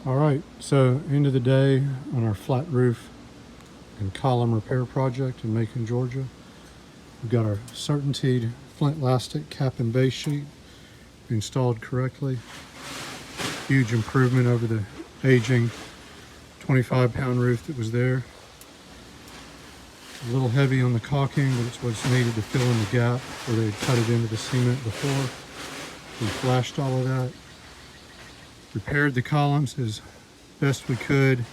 All right, so end of the day on our flat roof and column repair project in Macon, Georgia. We've got our certainteed flint lastic cap and base sheet installed correctly. Huge improvement over the aging 25-pound roof that was there. A little heavy on the caulking, but it's what's needed to fill in the gap where they had cut it into the cement before. We flashed all of that. Repaired the columns as best we could.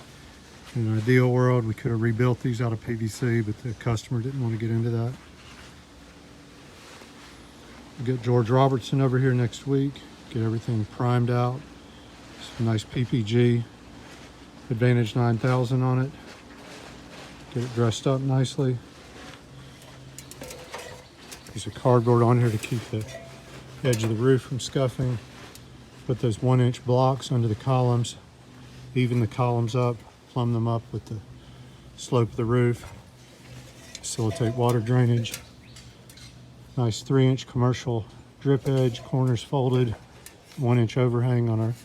In an ideal world, we could have rebuilt these out of PVC, but the customer didn't want to get into that. We'll get George Robertson over here next week, get everything primed out. Some nice PPG Advantage 9000 on it. Get it dressed up nicely. Piece of cardboard on here to keep the edge of the roof from scuffing. Put those 1-inch blocks under the columns, even the columns up, plumb them up with the slope of the roof, facilitate water drainage. Nice 3-inch commercial drip edge, corners folded, 1-inch overhang on our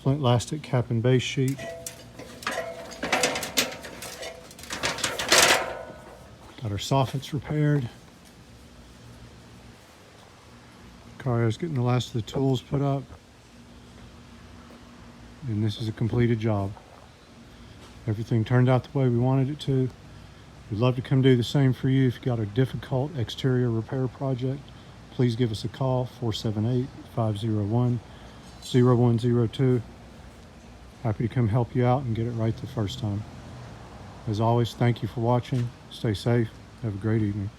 flint lastic cap and base sheet. Got our soffits repaired. Cario's getting the last of the tools put up. And this is a completed job. Everything turned out the way we wanted it to. We'd love to come do the same for you. If you've got a difficult exterior repair project, please give us a call, 478-501-0102. Happy to come help you out and get it right the first time. As always, thank you for watching. Stay safe. Have a great evening.